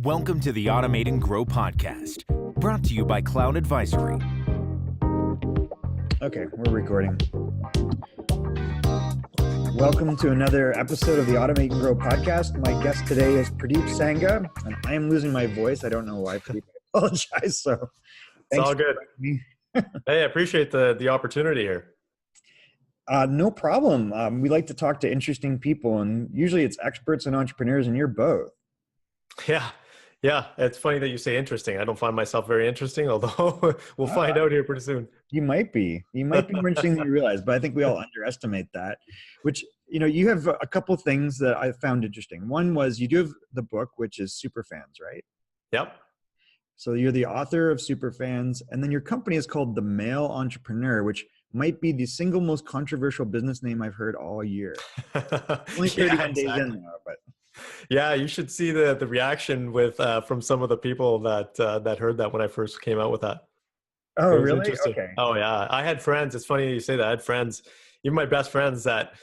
Welcome to the Automate and Grow podcast, brought to you by Cloud Advisory. Okay, we're recording. Welcome to another episode of the Automate and Grow podcast. My guest today is Purdeep Sangha, and I am losing my voice. I don't know why, Purdeep. I apologize. So, it's all good. Hey, I appreciate the opportunity here. No problem. We like to talk to interesting people, and usually it's experts and entrepreneurs, and you're both. Yeah. It's funny that you say interesting. I don't find myself very interesting, although we'll find out here pretty soon. You might be more interesting than you realize, but I think we all underestimate that, which, you have a couple of things that I found interesting. One was you do have the book, which is Superfans, right? Yep. So you're the author of Superfans, and then your company is called The Male Entrepreneur, which might be the single most controversial business name I've heard all year. Only 31 days in now, but. Yeah, you should see the reaction from some of the people that heard that when I first came out with that. Oh, really? Okay. Oh, yeah. I had friends. It's funny you say that. I had friends, even my best friends that,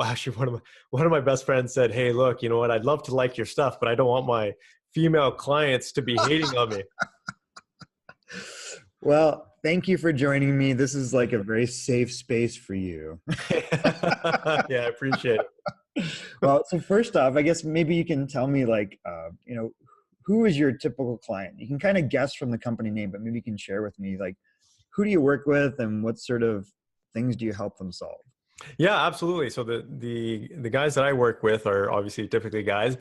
actually one of my best friends said, "Hey, look, you know what? I'd love to like your stuff, but I don't want my female clients to be hating on me." Well, thank you for joining me. This is like a very safe space for you. Yeah, I appreciate it. Well, so first off, I guess maybe you can tell me who is your typical client? You can kind of guess from the company name, but maybe you can share with me, who do you work with and what sort of things do you help them solve? Yeah, absolutely. So the guys that I work with are obviously typically guys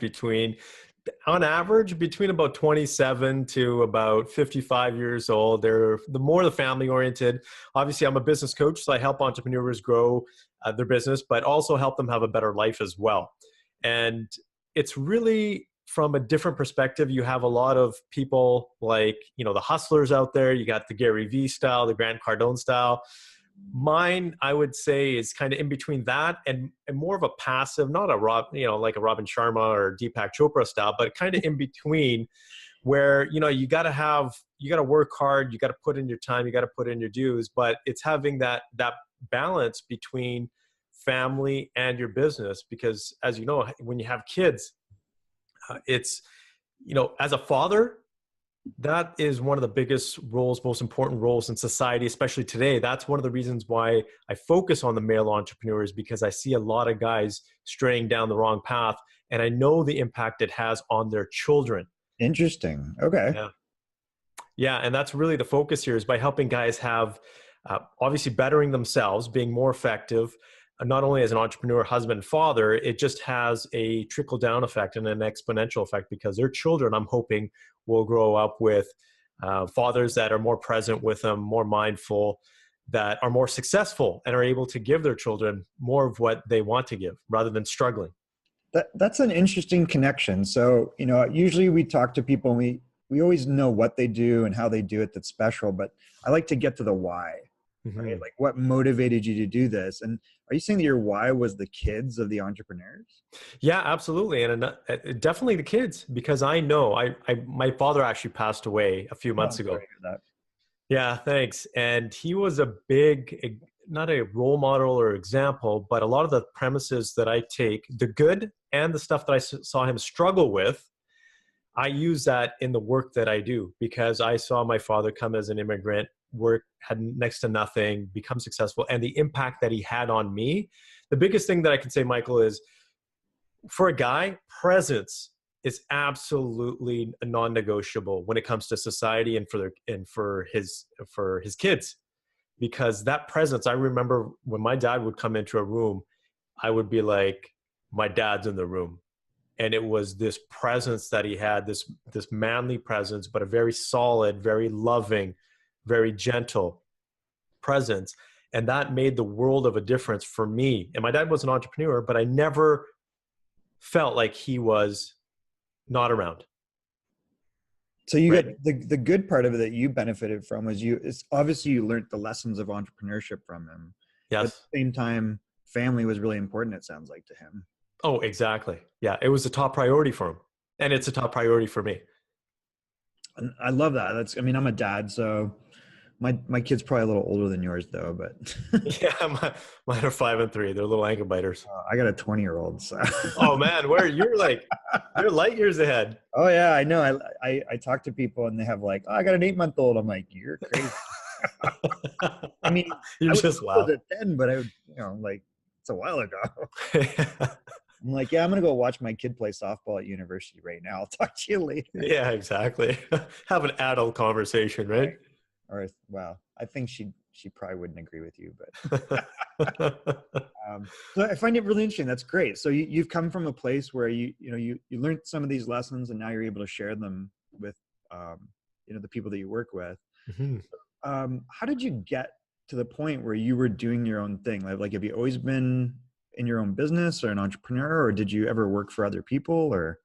on average, between about 27 to about 55 years old. They're the more the family oriented. Obviously, I'm a business coach, so I help entrepreneurs grow their business, but also help them have a better life as well. And it's really from a different perspective. You have a lot of people like, the hustlers out there. You got the Gary Vee style, the Grant Cardone style. Mine, I would say, is kind of in between that and more of a passive, not like a Robin Sharma or Deepak Chopra style, but kind of in between where, you got to work hard, you got to put in your time, you got to put in your dues, but it's having that balance between family and your business. Because as you know, when you have kids, it's, as a father, that is one of the biggest roles, most important roles in society, especially today. That's one of the reasons why I focus on the male entrepreneurs, because I see a lot of guys straying down the wrong path, and I know the impact it has on their children. Interesting. Okay. Yeah. And that's really the focus here, is by helping guys have, obviously bettering themselves, being more effective, not only as an entrepreneur, husband, and father. It just has a trickle down effect and an exponential effect, because their children, I'm hoping, will grow up with fathers that are more present with them, more mindful, that are more successful and are able to give their children more of what they want to give rather than struggling. That's an interesting connection. So, usually we talk to people and we always know what they do and how they do it that's special, but I like to get to the why. Mm-hmm. Right? Like, what motivated you to do this? And are you saying that your why was the kids of the entrepreneurs? Yeah, absolutely. And definitely the kids, because I know my father actually passed away a few months ago. Yeah, thanks. And he was not a role model or example, but a lot of the premises that I take, the good and the stuff that I saw him struggle with, I use that in the work that I do, because I saw my father come as an immigrant, had next to nothing, become successful, and the impact that he had on me. The biggest thing that I can say, Michael, is for a guy, presence is absolutely non-negotiable when it comes to society and for his kids, because that presence, I remember when my dad would come into a room, I would be like, my dad's in the room. And it was this presence that he had, this manly presence, but a very solid, very loving, very gentle presence. And that made the world of a difference for me. And my dad was an entrepreneur, but I never felt like he was not around. So you got the good part of it that you benefited from was it's obviously you learned the lessons of entrepreneurship from him. Yes. But at the same time, family was really important, it sounds like, to him. Oh, exactly. Yeah. It was a top priority for him. And it's a top priority for me. And I love that. I'm a dad, so My kid's probably a little older than yours though, but Yeah, mine are 5 and 3. They're little ankle biters. I got a 20-year-old. So. Oh man, you're light years ahead. Oh yeah, I know. I talk to people and they have like, oh, I got an 8-month-old. I'm like, you're crazy. I mean, You I was just laugh. at 10, but like it's a while ago. I'm like, yeah, I'm gonna go watch my kid play softball at university right now. I'll talk to you later. Yeah, exactly. Have an adult conversation, right? Or well, I think she probably wouldn't agree with you, but so I find it really interesting. That's great. So you've come from a place where you learned some of these lessons and now you're able to share them with the people that you work with. Mm-hmm. How did you get to the point where you were doing your own thing? Like have you always been in your own business or an entrepreneur, or did you ever work for other people? Or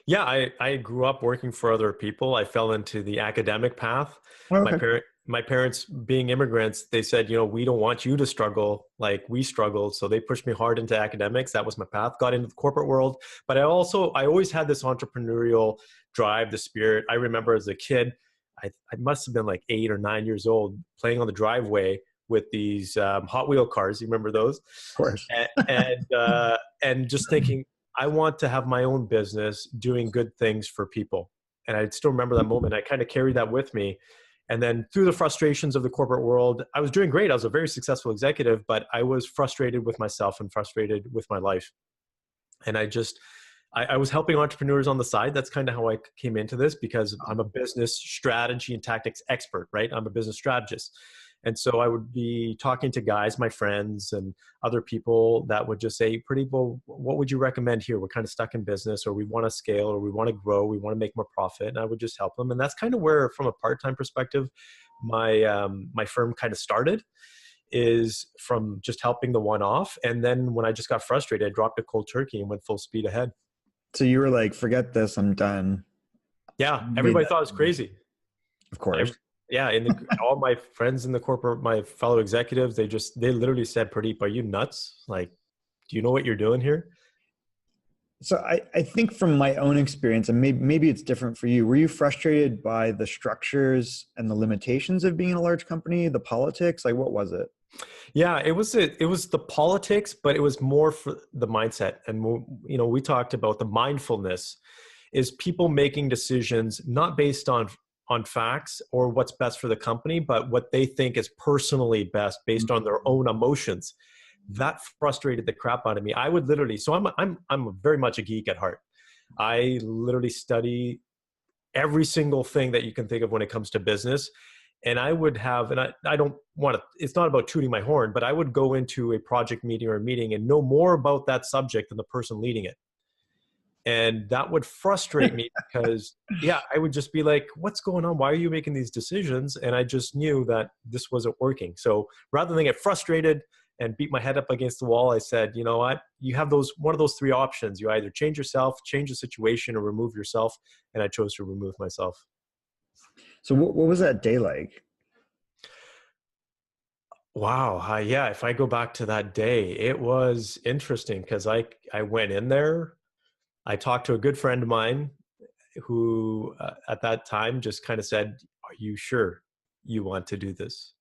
Yeah, I grew up working for other people. I fell into the academic path. okay. My parents being immigrants, they said, we don't want you to struggle like we struggled. So they pushed me hard into academics. That was my path. Got into the corporate world. But I always had this entrepreneurial drive, the spirit. I remember as a kid, I must have been like 8 or 9 years old, playing on the driveway with these Hot Wheel cars. You remember those? Of course. And just thinking, I want to have my own business doing good things for people. And I still remember that moment. I kind of carried that with me. And then through the frustrations of the corporate world, I was doing great. I was a very successful executive, but I was frustrated with myself and frustrated with my life. And I was helping entrepreneurs on the side. That's kind of how I came into this, because I'm a business strategy and tactics expert, right? I'm a business strategist. And so I would be talking to guys, my friends and other people that would just say, Purdeep, well, what would you recommend here? We're kind of stuck in business, or we want to scale, or we want to grow, we want to make more profit. And I would just help them. And that's kind of where, from a part-time perspective, my firm kind of started, is from just helping the one-off. And then when I just got frustrated, I dropped a cold turkey and went full speed ahead. So you were like, forget this, I'm done. Yeah, everybody thought it was crazy. Of course. All my friends in the corporate, my fellow executives, they literally said, Purdeep, are you nuts? Like, do you know what you're doing here? So I think from my own experience, and maybe it's different for you, were you frustrated by the structures and the limitations of being in a large company, the politics? Like, what was it? Yeah, it was the politics, but it was more for the mindset. And, we talked about the mindfulness is people making decisions not based on facts or what's best for the company, but what they think is personally best based on their own emotions. That frustrated the crap out of me. I would literally, so I'm very much a geek at heart. I literally study every single thing that you can think of when it comes to business. And I would have, and I don't want to, it's not about tooting my horn, but I would go into a project meeting or a meeting and know more about that subject than the person leading it. And that would frustrate me because, I would just be like, what's going on? Why are you making these decisions? And I just knew that this wasn't working. So rather than get frustrated and beat my head up against the wall, I said, you know what? You have one of those 3 options. You either change yourself, change the situation, or remove yourself. And I chose to remove myself. So what was that day like? Wow. If I go back to that day, it was interesting because I went in there. I talked to a good friend of mine who at that time just kind of said, are you sure you want to do this?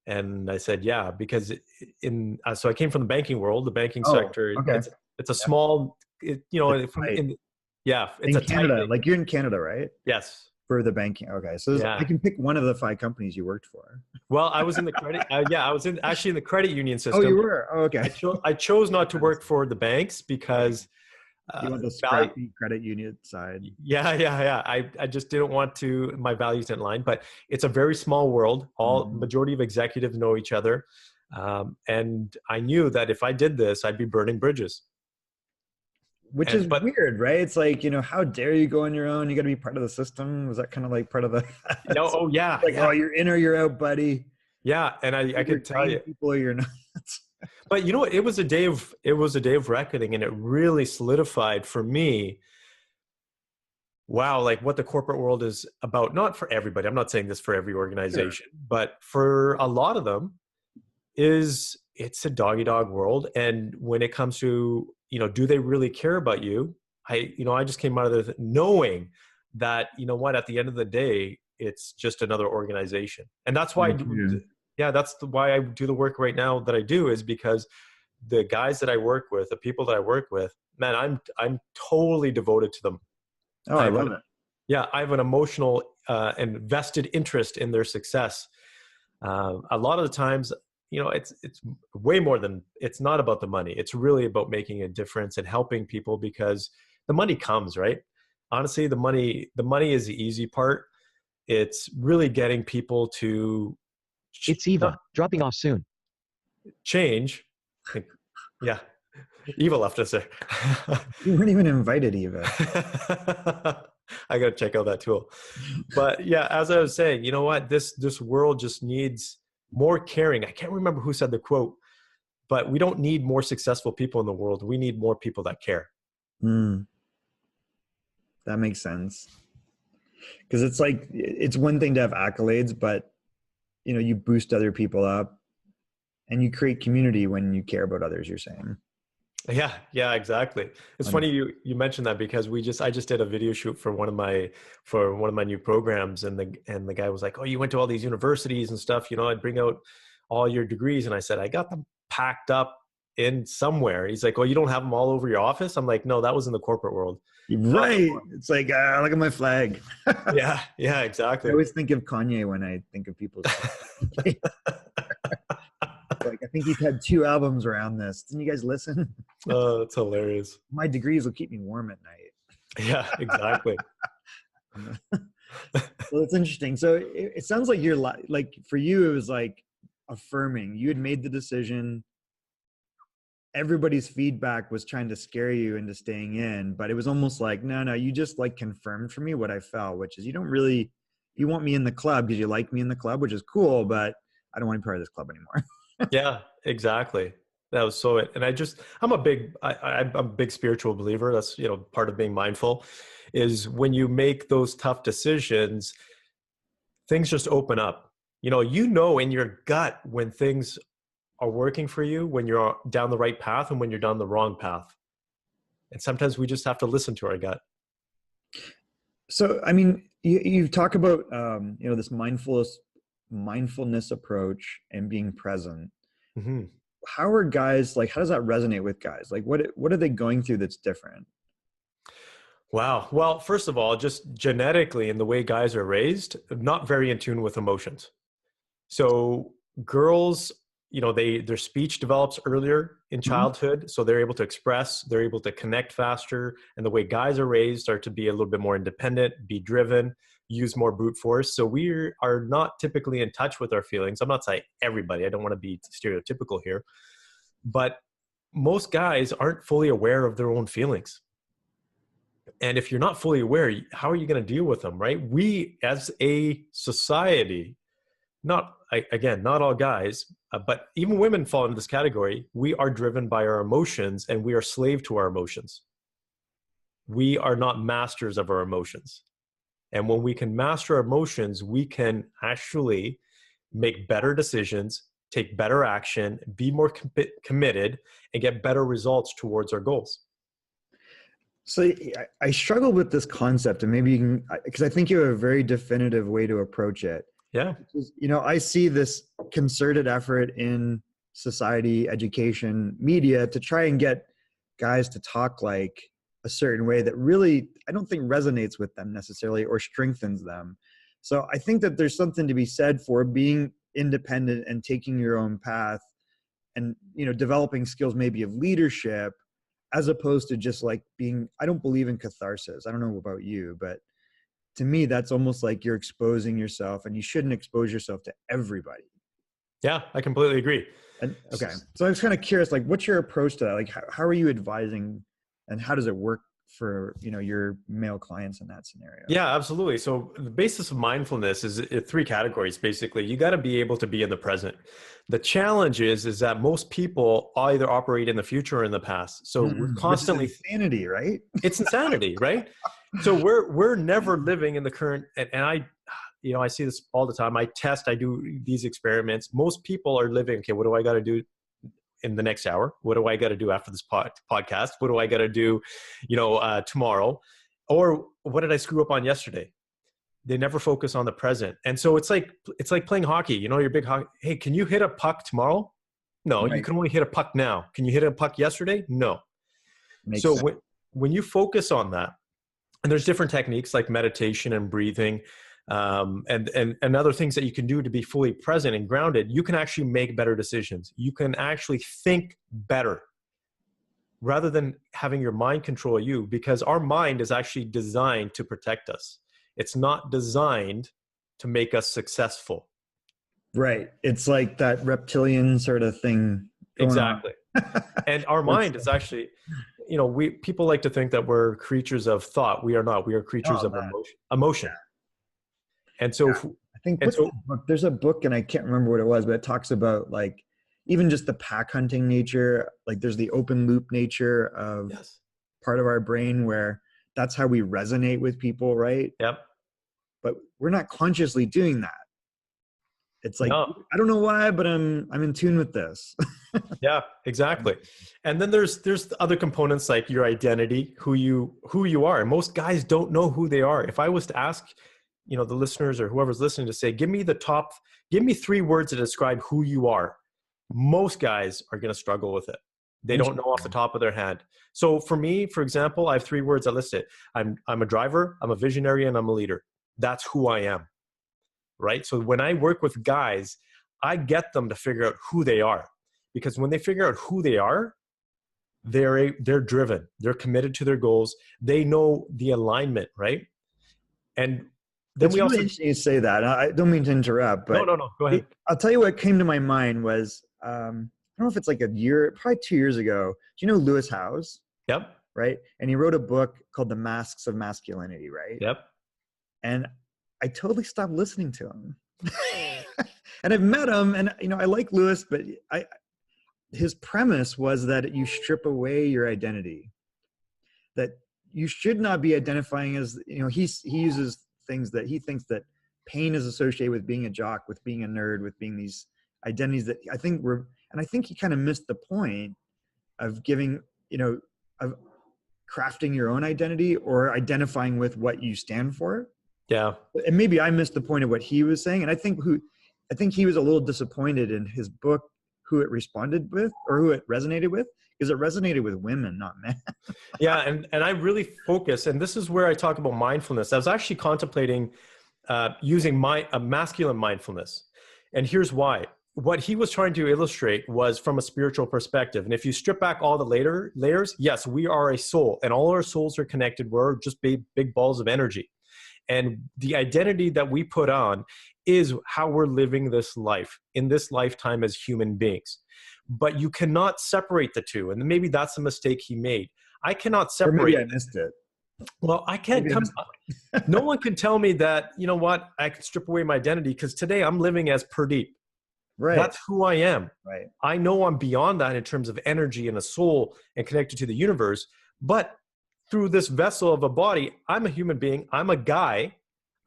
And I said, yeah, because so I came from the banking world, the banking sector. Okay. It's a small, it's in a Canada, tight, like you're in Canada, right? Yes. For the banking. Okay. So I can pick one of the 5 companies you worked for. Well, I was in the credit. I was actually in the credit union system. Oh, you were? Oh, okay. I chose not to work for the banks because you want the scrappy credit union side. Yeah. I just didn't want to, my values didn't line, but it's a very small world. Majority of executives know each other. And I knew that if I did this, I'd be burning bridges. Which is weird, right? It's like, how dare you go on your own? You got to be part of the system. Was that kind of like part of the? Oh yeah. Like, oh, you're in or you're out, buddy. Yeah, and I could tell you, people, you're not. But it was a day of reckoning, and it really solidified for me. Wow, like what the corporate world is about. Not for everybody. I'm not saying this for every organization, but for a lot of them, it's a dog-eat-dog world. And when it comes to do they really care about you? I just came out of there knowing that, at the end of the day, it's just another organization. And that's why, why I do the work right now that I do, is because the guys that I work with, the people that I work with, man, I'm totally devoted to them. Oh, I love it. Yeah, I have an emotional and vested interest in their success. A lot of the times, it's way more than, it's not about the money. It's really about making a difference and helping people, because the money comes, right? Honestly, the money is the easy part. It's really getting people to It's Eva, dropping off soon. change. Yeah. Eva left us there. You weren't even invited, Eva. I got to check out that tool. But yeah, as I was saying, you know what? This world just needs more caring. I can't remember who said the quote, but we don't need more successful people in the world. We need more people that care. That makes sense. Because it's like, it's one thing to have accolades, but you boost other people up and you create community when you care about others, you're saying. Yeah, exactly. It's funny you mentioned that, because I just did a video shoot for one of my new programs, and the guy was like, "Oh, you went to all these universities and stuff, I'd bring out all your degrees." And I said, "I got them packed up in somewhere." He's like, "Oh, you don't have them all over your office?" I'm like, "No, that was in the corporate world." Right. It's like, look at my flag. Yeah, exactly. I always think of Kanye when I think of people's like, I think he's had 2 albums around this. Didn't you guys listen? Oh, that's hilarious. My degrees will keep me warm at night. Yeah, exactly. Well, it's interesting. So it sounds like you're like, for you, it was like affirming. You had made the decision. Everybody's feedback was trying to scare you into staying in, but it was almost like, no, you just like confirmed for me what I felt, which is you want me in the club because you like me in the club, which is cool, but I don't want to be part of this club anymore. Yeah, exactly. That was so it. And I'm a big spiritual believer. That's, part of being mindful is when you make those tough decisions, things just open up. In your gut when things are working for you, when you're down the right path and when you're down the wrong path. And sometimes we just have to listen to our gut. So, I mean, you talk about, this mindfulness approach and being present. Mm-hmm. How are guys, like, how does that resonate with guys? Like, what are they going through that's different? Wow. Well, first of all, just genetically in the way guys are raised, not very in tune with emotions. So girls, their speech develops earlier in childhood. So they're able to express, they're able to connect faster. And the way guys are raised are to be a little bit more independent, be driven, use more brute force. So we are not typically in touch with our feelings. I'm not saying everybody, I don't want to be stereotypical here, but most guys aren't fully aware of their own feelings. And if you're not fully aware, how are you going to deal with them, right? We as a society, not all guys, but even women fall into this category. We are driven by our emotions and we are slave to our emotions. We are not masters of our emotions. And when we can master our emotions, we can actually make better decisions, take better action, be more committed, and get better results towards our goals. So I struggle with this concept, and maybe you can, because I think you have a very definitive way to approach it. Yeah. I see this concerted effort in society, education, media to try and get guys to talk like a certain way that really, I don't think resonates with them necessarily or strengthens them. So I think that there's something to be said for being independent and taking your own path and, developing skills maybe of leadership, as opposed to just like I don't believe in catharsis. I don't know about you, but to me, that's almost like you're exposing yourself, and you shouldn't expose yourself to everybody. Yeah, I completely agree. Okay. So I was kind of curious, like, what's your approach to that? Like, how are you advising, and how does it work for, your male clients in that scenario? Yeah, absolutely. So the basis of mindfulness is 3 categories. Basically, you got to be able to be in the present. The challenge is that most people either operate in the future or in the past. So we're constantly insanity, right? It's insanity, right? So we're never living in the current, and I see this all the time. I do these experiments. Most people are living, okay, what do I got to do in the next hour? What do I got to do after this podcast? What do I got to do, tomorrow? Or what did I screw up on yesterday? They never focus on the present. And so it's like playing hockey. You know, you're big hockey. Hey, can you hit a puck tomorrow? No, you Right. can only hit a puck now. Can you hit a puck yesterday? No. Makes So sense. when you focus on that, and there's different techniques like meditation and breathing, and other things that you can do to be fully present and grounded, you can actually make better decisions. You can actually think better rather than having your mind control you, because our mind is actually designed to protect us. It's not designed to make us successful. Right. It's like that reptilian sort of thing going Exactly. on. And our mind is actually, you know, people like to think that we're creatures of thought. We are not. We are creatures of emotion. And so, I think what's the book? There's a book, and I can't remember what it was, but it talks about like even just the pack hunting nature. Like there's the open loop nature of part of our brain where that's how we resonate with people, right? Yep. But we're not consciously doing that. It's like, No. I don't know why, but I'm in tune with this. Yeah, exactly. And then there's the other components like your identity, who you are. And most guys don't know who they are. If I was to ask, you know, the listeners or whoever's listening to say, give me 3 words to describe who you are, most guys are going to struggle with it. They don't know off the top of their head. So for me, for example, I have 3 words I listed. I'm a driver, I'm a visionary, and I'm a leader. That's who I am. Right? So when I work with guys, I get them to figure out who they are, because when they figure out who they are, they're driven, they're committed to their goals. They know the alignment, right? And then it's really interesting you say that. I don't mean to interrupt, but no, go ahead. I'll tell you what came to my mind was, I don't know if it's like probably 2 years ago. Do you know Lewis Howes? Yep. Right. And he wrote a book called The Masks of Masculinity. Right. Yep. And I totally stopped listening to him. And I've met him, and you know, I like Lewis, but his premise was that you strip away your identity, that you should not be identifying as, you know, he uses things that he thinks that pain is associated with being a jock, with being a nerd, with being these identities that I think and I think he kind of missed the point of giving, you know, of crafting your own identity or identifying with what you stand for. Yeah. And maybe I missed the point of what he was saying. And I think he was a little disappointed in his book, who it responded with or who it resonated with, because it resonated with women, not men. Yeah. And I really focus, and this is where I talk about mindfulness. I was actually contemplating using a masculine mindfulness. And here's why. What he was trying to illustrate was from a spiritual perspective. And if you strip back all the layers, yes, we are a soul, and all our souls are connected. We're just big balls of energy. And the identity that we put on is how we're living this life in this lifetime as human beings. But you cannot separate the two. And maybe that's the mistake he made. I cannot separate. Or maybe I missed it. Well, I can't no one can tell me that, you know what, I can strip away my identity, because today I'm living as Purdeep. Right. That's who I am. Right. I know I'm beyond that in terms of energy and a soul and connected to the universe. But through this vessel of a body, I'm a human being. I'm a guy.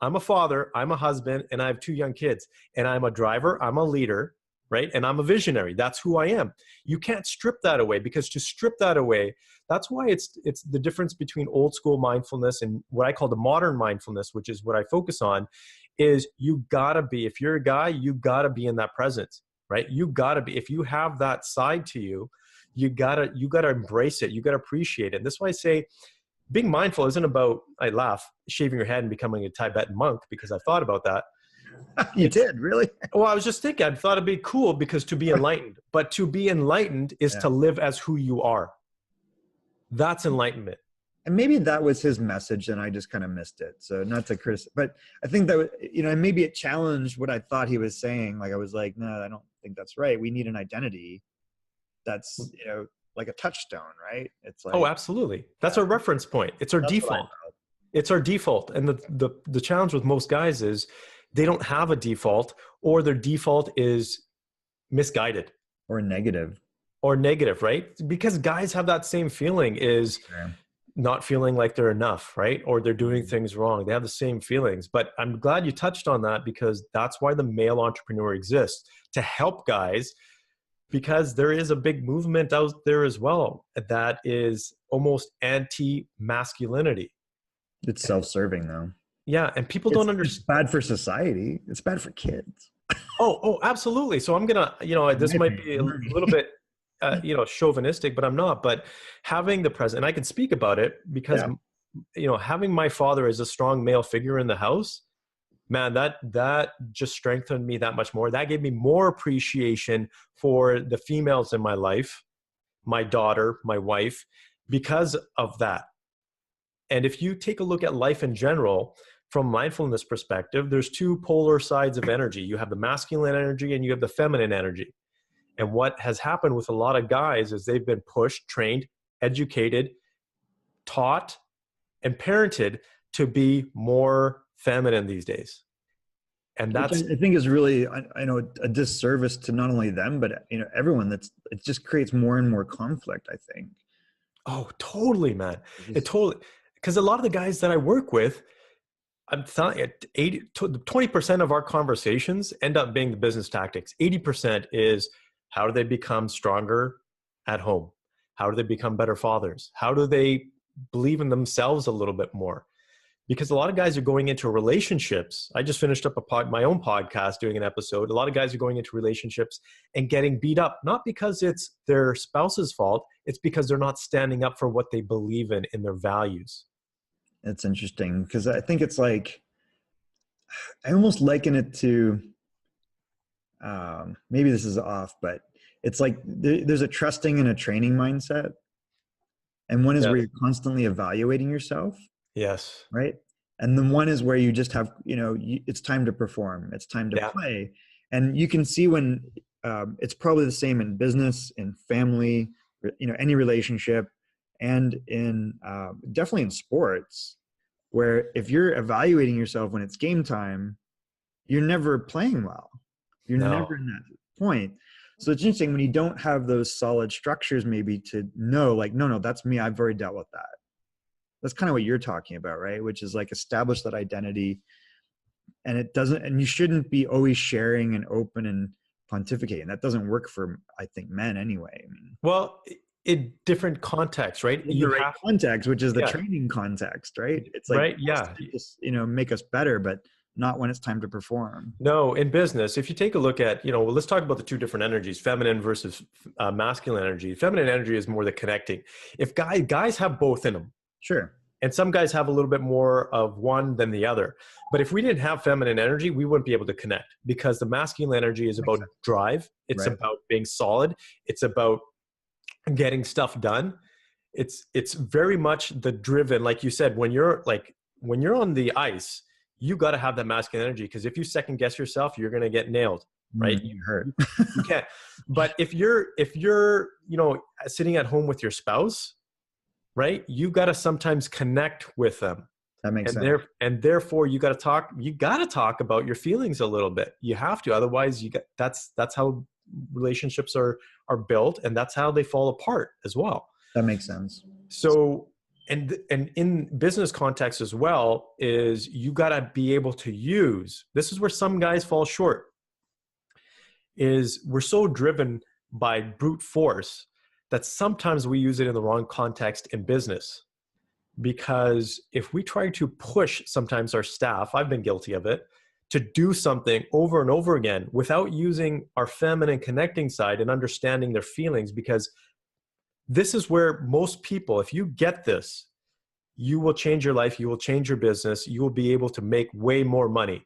I'm a father. I'm a husband. And I have 2 young kids. And I'm a driver. I'm a leader. Right? And I'm a visionary. That's who I am. You can't strip that away, because to strip that away, that's why it's the difference between old school mindfulness and what I call the modern mindfulness, which is what I focus on, is you gotta be, if you're a guy, you gotta be in that presence, right? You gotta be, if you have that side to you, you gotta embrace it. You gotta appreciate it. And that's why I say being mindful isn't about, I laugh, shaving your head and becoming a Tibetan monk, because I've thought about that. You did, really? Well, I was just thinking, I thought it'd be cool, because to be enlightened, but to be enlightened is to live as who you are. That's enlightenment. And maybe that was his message, and I just kind of missed it. So not to criticize, but I think that, you know, and maybe it challenged what I thought he was saying. Like I was like, no, I don't think that's right. We need an identity that's, you know, like a touchstone, right? It's like, oh, absolutely. That's our reference point. It's our default. It's our default. And the challenge with most guys is they don't have a default, or their default is misguided. Or negative. Or negative, right? Because guys have that same feeling, is not feeling like they're enough, right? Or they're doing things wrong. They have the same feelings. But I'm glad you touched on that, because that's why the male entrepreneur exists, to help guys, because there is a big movement out there as well that is almost anti-masculinity. It's self-serving though. Yeah. And people don't It's understand. bad for society. It's bad for kids. Oh, absolutely. So I'm going to, In my this might be a opinion. little bit, chauvinistic, but I'm not. But having the present, and I can speak about it because, Yeah. having my father as a strong male figure in the house, man, that just strengthened me that much more. That gave me more appreciation for the females in my life, my daughter, my wife, because of that. And if you take a look at life in general, from mindfulness perspective, there's two polar sides of energy. You have the masculine energy and you have the feminine energy. And what has happened with a lot of guys is they've been pushed, trained, educated, taught, and parented to be more feminine these days. And Which that's, I think is really, I know, a disservice to not only them, but everyone. It just creates more and more conflict, I think. oh, totally, man. It Just, totally, because a lot of the guys that I work with, I'm telling you, 20% of our conversations end up being the business tactics. 80% is how do they become stronger at home? How do they become better fathers? How do they believe in themselves a little bit more? Because a lot of guys are going into relationships. I just finished up my own podcast doing an episode. A lot of guys are going into relationships and getting beat up, not because it's their spouse's fault. It's because they're not standing up for what they believe in their values. it's interesting because I think it's like, I almost liken it to, maybe this is off, but it's like there's a trusting and a training mindset. And one is where Yes. you're constantly evaluating yourself, Yes. right? And then one is where you just have, it's time to perform, it's time to Yeah. play. And you can see when it's probably the same in business, in family, any relationship, and in definitely in sports, where if you're evaluating yourself when it's game time, you're never playing well. You're No. never in that point. So it's interesting when you don't have those solid structures, maybe to know, like, no, that's me. I've already dealt with that. That's kind of what you're talking about, right? Which is like establish that identity. And it doesn't, and you shouldn't be always sharing and open and pontificating. That doesn't work for, I think, men anyway. I mean, Well, in different contexts, right? in the You right have, context, which is the yeah, training context, right? It's like, right, yeah. just, make us better, but not when it's time to perform. No, in business, if you take a look at, let's talk about the two different energies, feminine versus masculine energy. Feminine energy is more the connecting. If guys have both in them, Sure. and some guys have a little bit more of one than the other. But if we didn't have feminine energy, we wouldn't be able to connect, because the masculine energy is about drive. It's Right. about being solid. It's about getting stuff done. It's very much the driven, like you said, when you're on the ice, you got to have that masculine energy, because if you second guess yourself, you're going to get nailed, right? You hurt. You can't. But if you're sitting at home with your spouse, right, you got to sometimes connect with them. That makes And sense. therefore you got to talk about your feelings a little bit. You have to, otherwise that's how relationships are built, and that's how they fall apart as well. That makes sense. So, and in business context as well, is you got to be able to use, this is where some guys fall short, is we're so driven by brute force that sometimes we use it in the wrong context in business. Because if we try to push sometimes our staff, I've been guilty of it, to do something over and over again without using our feminine connecting side and understanding their feelings, because this is where most people, if you get this, you will change your life, you will change your business, you will be able to make way more money.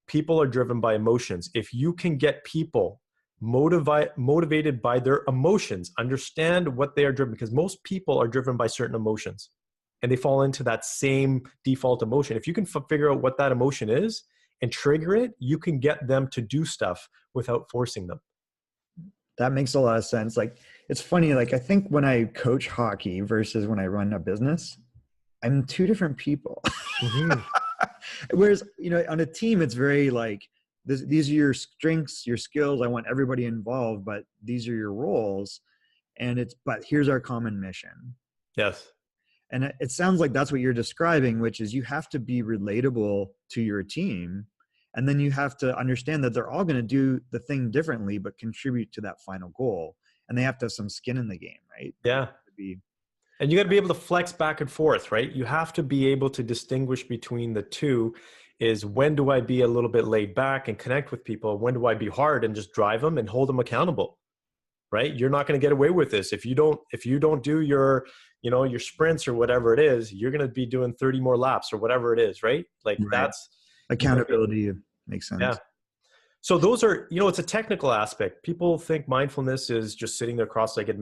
People are driven by emotions. If you can get people motivated by their emotions, understand what they are driven, because most people are driven by certain emotions and they fall into that same default emotion. If you can figure out what that emotion is and trigger it, you can get them to do stuff without forcing them. That makes a lot of sense. Like, it's funny, like, I think when I coach hockey versus when I run a business, I'm two different people. Mm-hmm. Whereas, on a team, it's very like, these are your strengths, your skills. I want everybody involved, but these are your roles. But here's our common mission. Yes. And it sounds like that's what you're describing, which is you have to be relatable to your team. And then you have to understand that they're all going to do the thing differently, but contribute to that final goal. And they have to have some skin in the game, right? Yeah. And you got to be able to flex back and forth, right? You have to be able to distinguish between the two. Is when do I be a little bit laid back and connect with people? When do I be hard and just drive them and hold them accountable, right? You're not going to get away with this. If you don't do your, your sprints or whatever it is, you're going to be doing 30 more laps or whatever it is, right? Like that's accountability. Makes sense. Yeah. So those are, it's a technical aspect. People think mindfulness is just sitting there cross-legged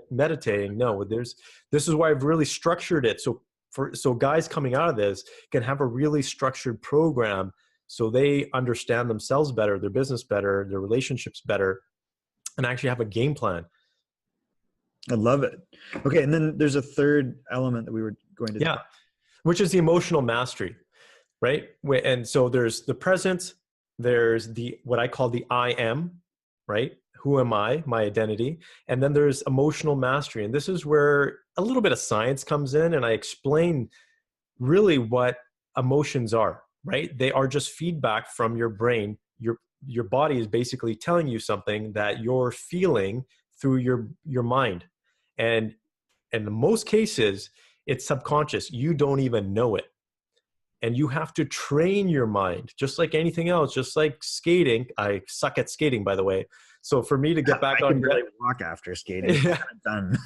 meditating. No, this is why I've really structured it. So guys coming out of this can have a really structured program so they understand themselves better, their business better, their relationships better, and actually have a game plan. I love it. Okay. And then there's a third element that we were going to which is the emotional mastery, right? And so there's the presence, there's what I call the I am, right? Who am I, my identity? And then there's emotional mastery. And this is where a little bit of science comes in, and I explain really what emotions are, right? They are just feedback from your brain. Your body is basically telling you something that you're feeling through your mind. And in most cases, it's subconscious. You don't even know it. And you have to train your mind, just like anything else, just like skating. I suck at skating, by the way. So for me to get back on, I can barely walk after skating. Done.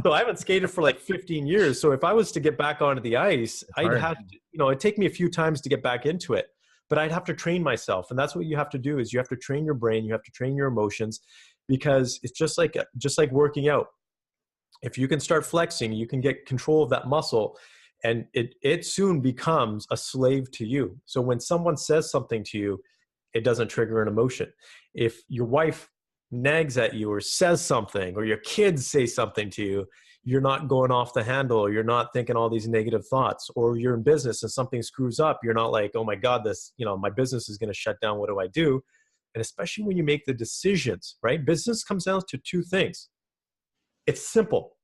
So I haven't skated for like 15 years. So if I was to get back onto the ice, I'd have to, it'd take me a few times to get back into it, but I'd have to train myself. And that's what you have to do is you have to train your brain. You have to train your emotions, because it's just like working out. If you can start flexing, you can get control of that muscle, and it soon becomes a slave to you. So when someone says something to you, it doesn't trigger an emotion. If your wife nags at you or says something, or your kids say something to you, you're not going off the handle, or you're not thinking all these negative thoughts. Or you're in business and something screws up, you're not like, oh my God, my business is going to shut down. What do I do? And especially when you make the decisions, right? Business comes down to two things. It's simple: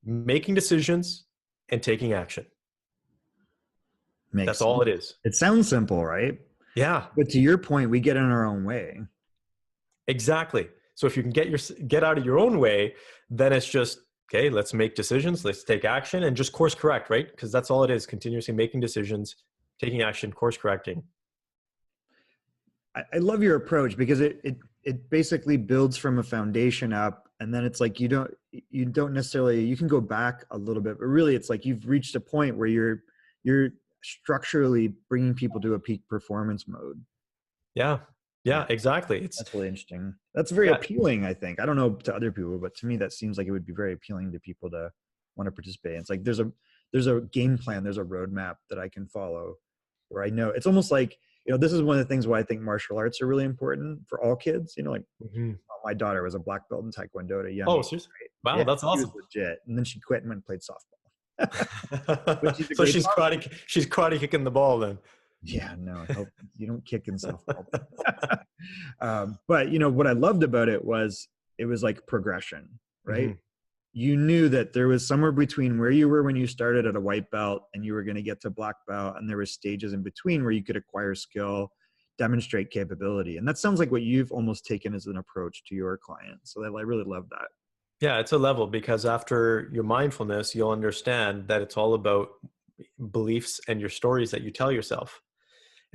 making decisions and taking action. That's all it is. It sounds simple, right? Yeah. But to your point, we get in our own way. Exactly. So if you can get out of your own way, then it's just, okay, let's make decisions, let's take action, and just course correct, right? Because that's all it is: continuously making decisions, taking action, course correcting. I love your approach, because it basically builds from a foundation up, and then it's like you don't necessarily, you can go back a little bit, but really it's like you've reached a point where you're structurally bringing people to a peak performance mode. Yeah, exactly. That's really interesting. That's very appealing, I think. I don't know to other people, but to me that seems like it would be very appealing to people to want to participate. It's like there's a game plan, there's a roadmap that I can follow, where I know it's almost like, this is one of the things why I think martial arts are really important for all kids. My daughter was a black belt in Taekwondo at a young age. Seriously? Wow, yeah, that's awesome. She was legit. And then she quit and went and played softball. So she's karate kicking the ball then. Yeah, no, I hope you don't kick in softball. But what I loved about it was like progression, right? Mm-hmm. You knew that there was somewhere between where you were when you started at a white belt and you were going to get to black belt, and there were stages in between where you could acquire skill, demonstrate capability. And that sounds like what you've almost taken as an approach to your clients. So I really love that. Yeah, it's a level, because after your mindfulness, you'll understand that it's all about beliefs and your stories that you tell yourself.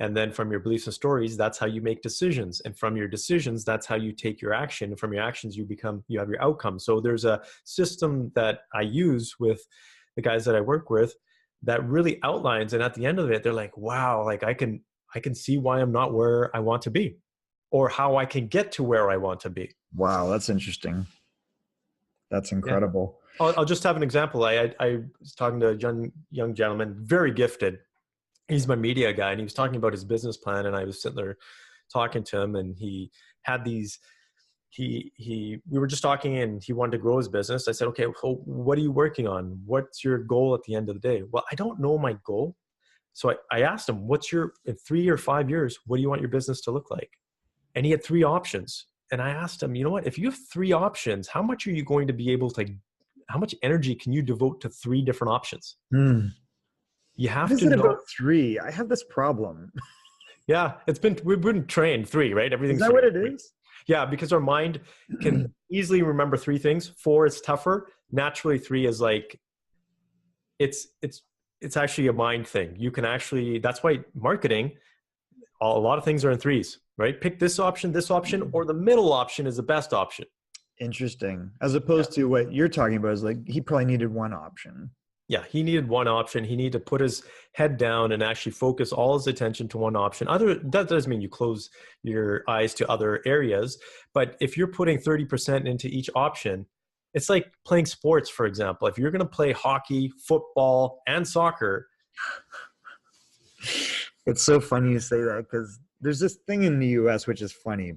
And then from your beliefs and stories, that's how you make decisions. And from your decisions, that's how you take your action. And from your actions, you have your outcome. So there's a system that I use with the guys that I work with that really outlines. And at the end of it, they're like, wow, like I can see why I'm not where I want to be, or how I can get to where I want to be. Wow, that's interesting. That's incredible. Yeah. I'll just have an example. I was talking to a young gentleman, very gifted. He's my media guy, and he was talking about his business plan, and I was sitting there talking to him, and he had these, we were just talking, and he wanted to grow his business. I said, okay, well, what are you working on? What's your goal at the end of the day? Well, I don't know my goal. So I asked him, in 3 or 5 years, what do you want your business to look like? And he had 3 options. And I asked him, you know what, if you have 3 options, how much are you going to be able to, how much energy can you devote to 3 different options? You have to know. About 3? I have this problem. Yeah, we've been trained 3, right? Everything's. Is that 3, what it is? Yeah, because our mind can easily remember 3 things. 4 is tougher. Naturally, 3 is like it's actually a mind thing. You can actually, that's why marketing, a lot of things are in threes, right? Pick this option, or the middle option is the best option. Interesting. As opposed to what you're talking about is like, he probably needed one option. Yeah, he needed one option. He needed to put his head down and actually focus all his attention to one option. That doesn't mean you close your eyes to other areas, but if you're putting 30% into each option, it's like playing sports, for example. If you're going to play hockey, football, and soccer. It's so funny you say that, because there's this thing in the US which is funny,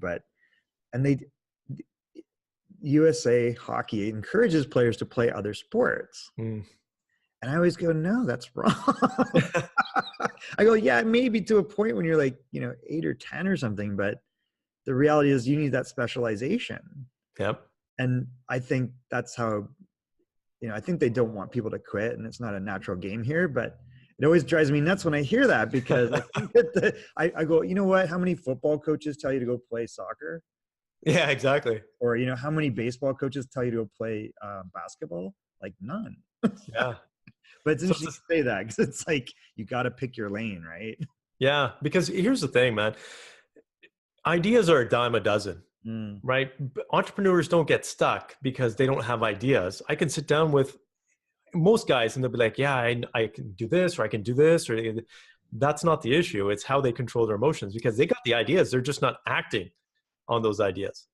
USA hockey encourages players to play other sports. Mm. And I always go, no, that's wrong. I go, yeah, maybe to a point when you're like, 8 or 10 or something, but the reality is you need that specialization. Yep. And I think that's how, I think they don't want people to quit, and it's not a natural game here, but it always drives me nuts when I hear that, because I think that I go, you know what, how many football coaches tell you to go play soccer? Yeah, exactly. Or, how many baseball coaches tell you to go play basketball? Like none. Yeah. But it's interesting to say that, because it's like, you got to pick your lane, right? Yeah, because here's the thing, man. Ideas are a dime a dozen, right? Entrepreneurs don't get stuck because they don't have ideas. I can sit down with most guys and they'll be like, yeah, I can do this, or I can do this, or that's not the issue. It's how they control their emotions, because they got the ideas. They're just not acting on those ideas.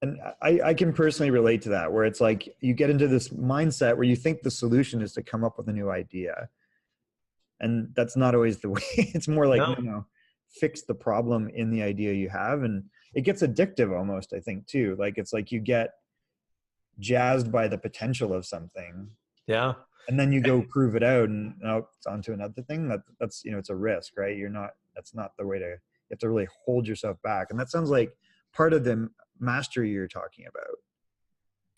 And I can personally relate to that, where it's like you get into this mindset where you think the solution is to come up with a new idea. And that's not always the way. It's more like, no, fix the problem in the idea you have. And it gets addictive almost, I think, too. Like, it's like you get jazzed by the potential of something. Yeah. And then you go prove it out, and it's on to another thing. That's it's a risk, right? That's not the way to, you have to really hold yourself back. And that sounds like part of the mastery you're talking about.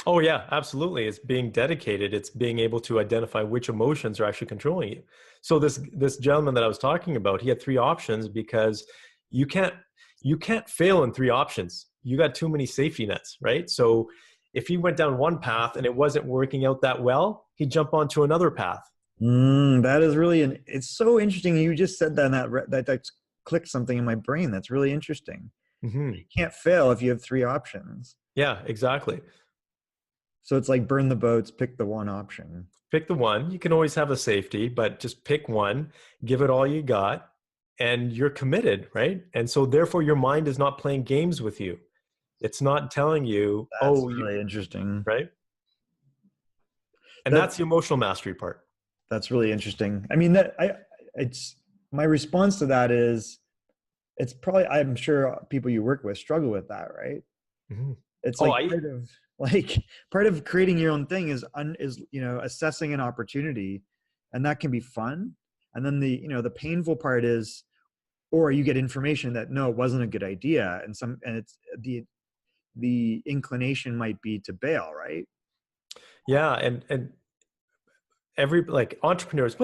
Oh yeah, absolutely. It's being dedicated. It's being able to identify which emotions are actually controlling you. So this gentleman that I was talking about, he had 3 options, because you can't fail in 3 options. You got too many safety nets, right? So if he went down one path and it wasn't working out that well, he'd jump onto another path. That is really, it's so interesting. You just said that, and that clicked something in my brain. That's really interesting. Mm-hmm. You can't fail if you have 3 options. Yeah, exactly. So it's like burn the boats, pick the one option. Pick the one. You can always have a safety, but just pick one, give it all you got, and you're committed, right? And so therefore your mind is not playing games with you. It's not telling you, that's really interesting. Right? And that's the emotional mastery part. That's really interesting. I mean, it's my response to that is, it's probably, I'm sure people you work with struggle with that, right? Mm-hmm. It's part of creating your own thing is assessing an opportunity, and that can be fun. And then the painful part is, or you get information that no, it wasn't a good idea, and it's the inclination might be to bail, right? Yeah, and every, like, entrepreneurs,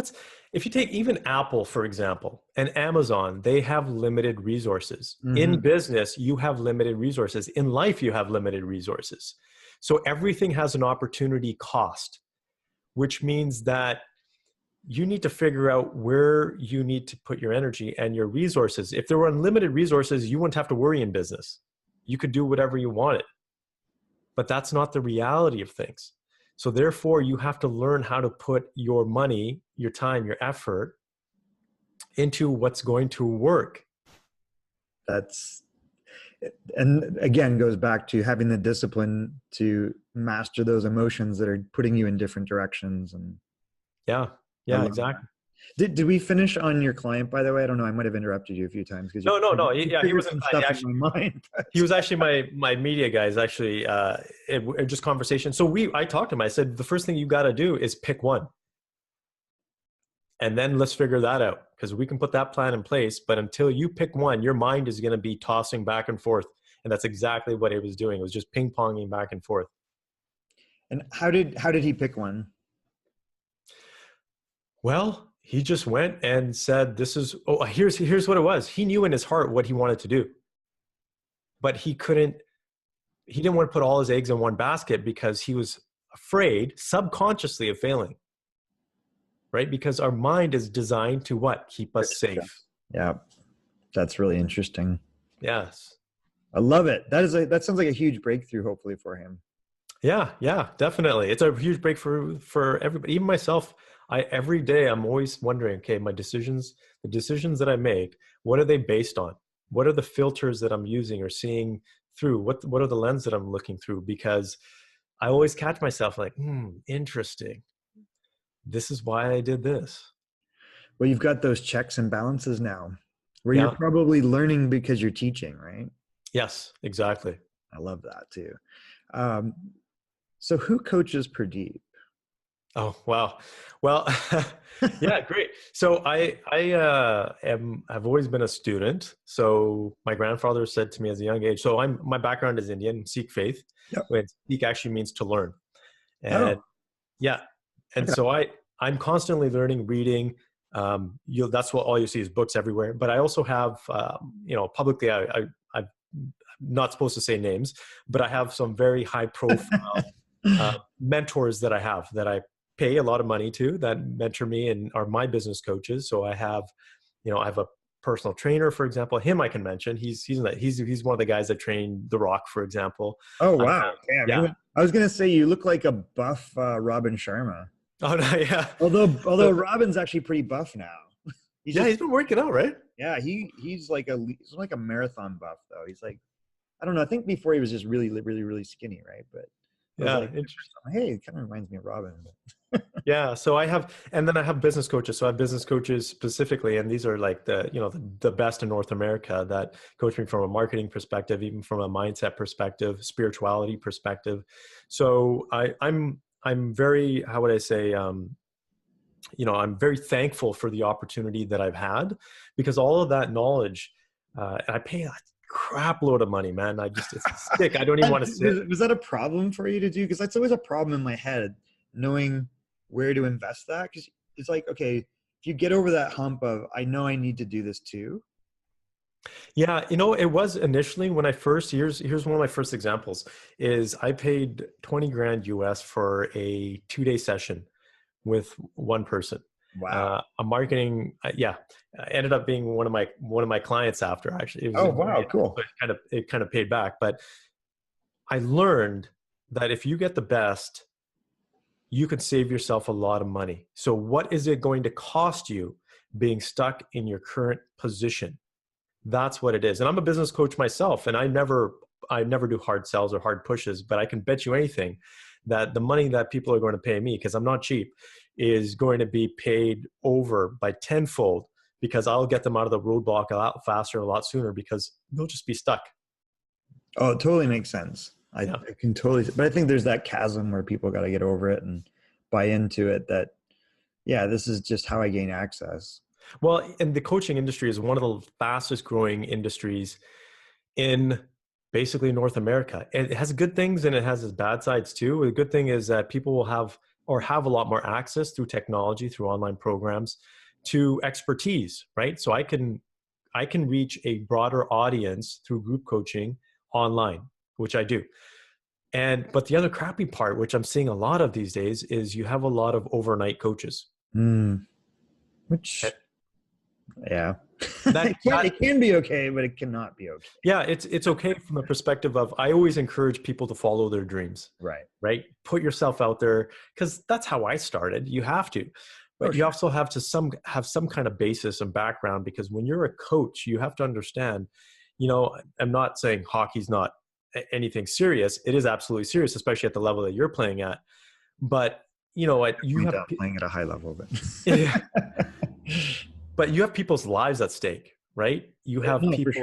if you take even Apple, for example, and Amazon, they have limited resources. Mm-hmm. In business, you have limited resources. In life, you have limited resources. So everything has an opportunity cost, which means that you need to figure out where you need to put your energy and your resources. If there were unlimited resources, you wouldn't have to worry in business. You could do whatever you wanted. But that's not the reality of things. So therefore, you have to learn how to put your money, your time, your effort into what's going to work. And again, goes back to having the discipline to master those emotions that are putting you in different directions. And yeah, exactly. Did we finish on your client, by the way? I don't know. I might have interrupted you a few times. No. Yeah, he wasn't. In my mind. He was actually my media guy. Is actually just conversation. So I talked to him. I said, the first thing you got to do is pick one, and then let's figure that out, because we can put that plan in place. But until you pick one, your mind is going to be tossing back and forth, and that's exactly what he was doing. It was just ping ponging back and forth. And how did he pick one? Well, he just went and said, here's what it was. He knew in his heart what he wanted to do, but he didn't want to put all his eggs in one basket, because he was afraid subconsciously of failing. right? Because our mind is designed to what? Keep us safe. Yeah. That's really interesting. Yes. I love it. That sounds like a huge breakthrough, hopefully, for him. Yeah, definitely. It's a huge break for everybody, even myself. Every day I'm always wondering, okay, the decisions that I make, what are they based on? What are the filters that I'm using or seeing through? What are the lens that I'm looking through? Because I always catch myself like, interesting. This is why I did this. Well, you've got those checks and balances now, where you're Yeah. probably learning because you're teaching, right? Yes, exactly. I love that too. Um, so who coaches Purdeep? Oh, wow. Well, yeah, great. So I've always been a student. So my grandfather said to me as a young age, so my background is Indian, Sikh faith. Yep. When Sikh actually means to learn. And Oh, yeah. And okay. so I'm constantly learning, reading. That's what all you see is books everywhere. But I also have, publicly, I'm not supposed to say names, but I have some very high profile mentors that I pay a lot of money to, that mentor me and are my business coaches. So I have a personal trainer, for example. Him I can mention. He's one of the guys that trained The Rock, for example. Oh, I wow. have, Damn. yeah. I was going to say you look like a buff Robin Sharma. Oh no, yeah. Although Robin's actually pretty buff now. He's been working out, right? Yeah, he's like a marathon buff though. He's like, I don't know. I think before he was just really, really, really skinny, right? But I was Yeah, like, hey, it kind of reminds me of Robin. yeah. So I have business coaches. So I have business coaches specifically, and these are like the best in North America that coach me from a marketing perspective, even from a mindset perspective, spirituality perspective. So I'm very, how would I say, I'm very thankful for the opportunity that I've had, because all of that knowledge, I pay a crap load of money, man. It's sick. I don't even want to sit. Was that a problem for you to do? Because that's always a problem in my head, knowing where to invest that. Because it's like, okay, if you get over that hump of, I know I need to do this too. Yeah, it was initially when here's one of my first examples is I paid 20 grand US for a 2-day session with one person. Wow. A marketing, ended up being one of my clients after, actually. Cool. It kind of paid back, but I learned that if you get the best, you can save yourself a lot of money. So what is it going to cost you being stuck in your current position? That's what it is. And I'm a business coach myself, and I never do hard sells or hard pushes, but I can bet you anything that the money that people are going to pay me, because I'm not cheap, is going to be paid over by tenfold, because I'll get them out of the roadblock a lot faster, a lot sooner, because they'll just be stuck. Oh, it totally makes sense. I can totally, but I think there's that chasm where people got to get over it and buy into it that, yeah, this is just how I gain access. Well, and the coaching industry is one of the fastest growing industries in basically North America. It has good things and it has its bad sides too. The good thing is that people will have a lot more access through technology, through online programs, to expertise, right? So I can reach a broader audience through group coaching online, which I do. But the other crappy part, which I'm seeing a lot of these days, is you have a lot of overnight coaches. Which, yeah, it can be okay, but it cannot be okay. Yeah, it's okay from the perspective of, I always encourage people to follow their dreams. Right. Put yourself out there, because that's how I started. You have to, but you also have to have some kind of basis and background, because when you're a coach, you have to understand. I'm not saying hockey's not anything serious. It is absolutely serious, especially at the level that you're playing at. But you have playing at a high level, but yeah. But you have people's lives at stake, right? You have people's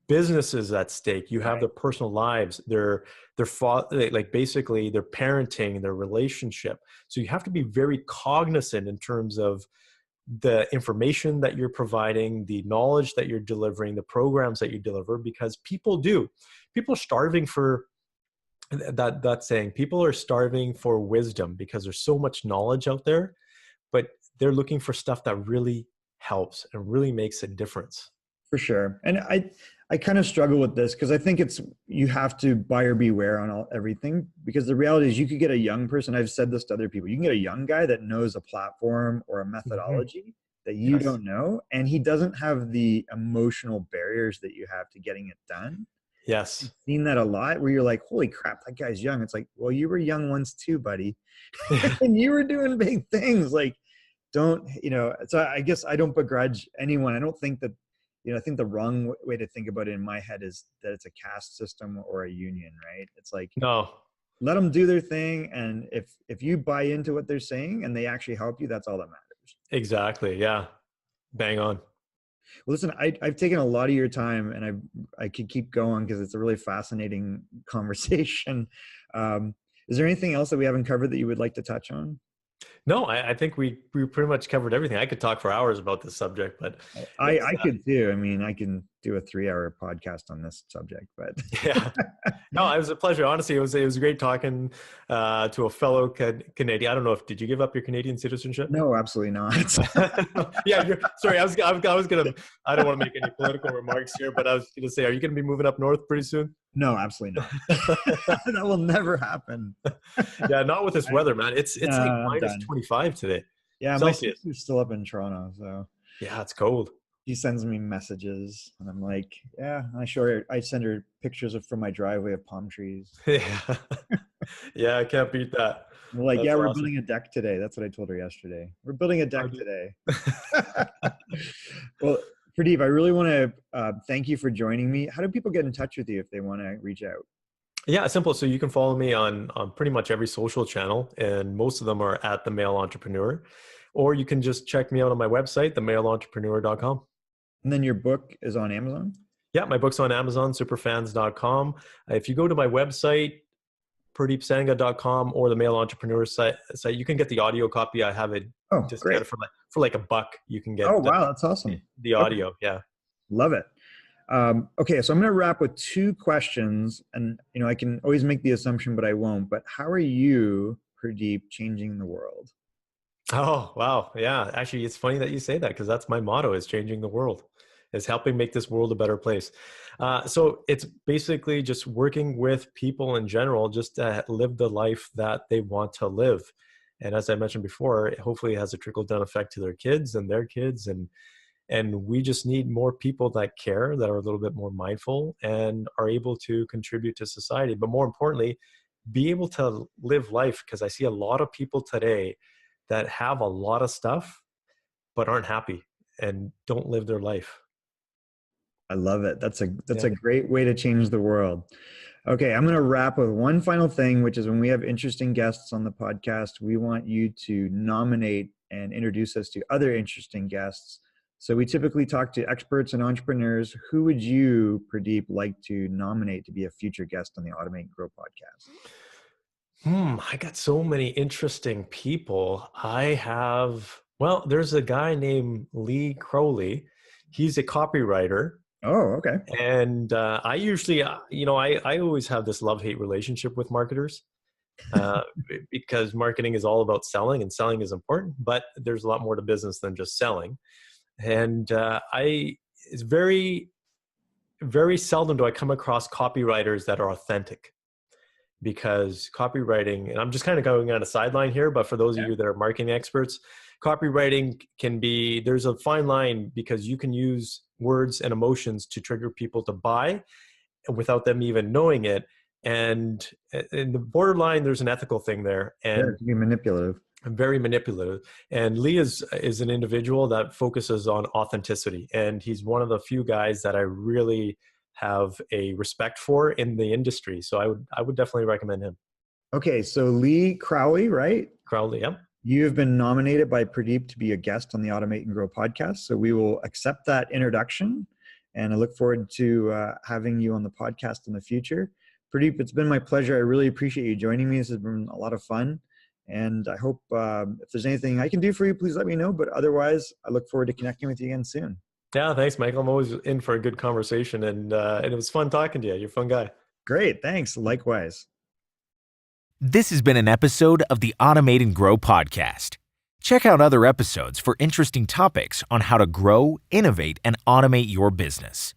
businesses at stake. You have their personal lives, their basically their parenting, their relationship. So you have to be very cognizant in terms of the information that you're providing, the knowledge that you're delivering, the programs that you deliver, because people are starving for that saying, people are starving for wisdom, because there's so much knowledge out there, but they're looking for stuff that really helps and really makes a difference. For sure. And I kind of struggle with this because I think you have to buyer beware on everything, because the reality is you could get a young person. I've said this to other people. You can get a young guy that knows a platform or a methodology that you Yes. don't know, and he doesn't have the emotional barriers that you have to getting it done. Yes. I've seen that a lot where you're like, holy crap, that guy's young. It's like, well, you were young once too, buddy. And you were doing big things. Like, don't, so I guess I don't begrudge anyone. I don't think that, I think the wrong way to think about it in my head is that it's a caste system or a union, right? It's like, No. let them do their thing. And if you buy into what they're saying and they actually help you, that's all that matters. Exactly. Yeah. Bang on. Well, listen, I've taken a lot of your time, and I could keep going because it's a really fascinating conversation. Is there anything else that we haven't covered that you would like to touch on? No, I think we pretty much covered everything. I could talk for hours about this subject, but I could too. I mean, I can do a 3-hour podcast on this subject, but yeah, no, it was a pleasure. Honestly, it was great talking to a fellow Canadian. I don't know did you give up your Canadian citizenship? No, absolutely not. Yeah, sorry. I was gonna. I don't want to make any political remarks here, but I was gonna say, are you gonna be moving up north pretty soon? No, absolutely not. That will never happen. Yeah, not with this weather, man. It's like minus 25 today. Yeah, Celsius. my sister's still up in Toronto, so yeah, it's cold. She sends me messages, and I'm like, yeah. I send her pictures from my driveway of palm trees. Yeah, yeah, I can't beat that. We're like, That's yeah, we're awesome. building a deck today. That's what I told her yesterday. We're building a deck today. Well, Purdeep, I really want to thank you for joining me. How do people get in touch with you if they want to reach out? Yeah, simple. So you can follow me on pretty much every social channel, and most of them are at The Male Entrepreneur. Or you can just check me out on my website, themaleentrepreneur.com. And then your book is on Amazon? Yeah, my book's on Amazon, superfans.com. If you go to my website, purdeepsangha.com, or the Male Entrepreneur site, you can get the audio copy. I have it discounted for like $1. You can get wow, that's awesome. The audio. Okay. Yeah. Love it. Okay, so I'm going to wrap with 2 questions, and I can always make the assumption, but I won't. But how are you, Purdeep, changing the world? Oh, wow. Yeah. Actually, it's funny that you say that, because that's my motto, is changing the world, is helping make this world a better place. So it's basically just working with people in general, just to live the life that they want to live. And as I mentioned before, hopefully it has a trickle-down effect to their kids and their kids. And we just need more people that care, that are a little bit more mindful and are able to contribute to society. But more importantly, be able to live life, because I see a lot of people today that have a lot of stuff, but aren't happy and don't live their life. I love it. That's a great way to change the world. Okay, I'm going to wrap with one final thing, which is when we have interesting guests on the podcast, we want you to nominate and introduce us to other interesting guests. So we typically talk to experts and entrepreneurs. Who would you, Purdeep, like to nominate to be a future guest on the Automate and Grow podcast? I got so many interesting people. There's a guy named Lee Crowley. He's a copywriter. Oh, okay. And I usually, I always have this love-hate relationship with marketers because marketing is all about selling, and selling is important, but there's a lot more to business than just selling. And it's very, very seldom do I come across copywriters that are authentic, because copywriting, and I'm just kind of going on a sideline here, but for those of you that are marketing experts, copywriting there's a fine line, because you can use words and emotions to trigger people to buy without them even knowing it. And in the borderline, there's an ethical thing there. And it can be manipulative. Very manipulative. And Lee is an individual that focuses on authenticity. And he's one of the few guys that I really have a respect for in the industry. So I would definitely recommend him. Okay, so Lee Crowley, right? Crowley, yeah. You have been nominated by Purdeep to be a guest on the Automate and Grow podcast. So we will accept that introduction, and I look forward to having you on the podcast in the future. Purdeep, it's been my pleasure. I really appreciate you joining me. This has been a lot of fun. And I hope if there's anything I can do for you, please let me know. But otherwise, I look forward to connecting with you again soon. Yeah, thanks, Michael. I'm always in for a good conversation, and it was fun talking to you. You're a fun guy. Great. Thanks. Likewise. This has been an episode of the Automate and Grow podcast. Check out other episodes for interesting topics on how to grow, innovate, and automate your business.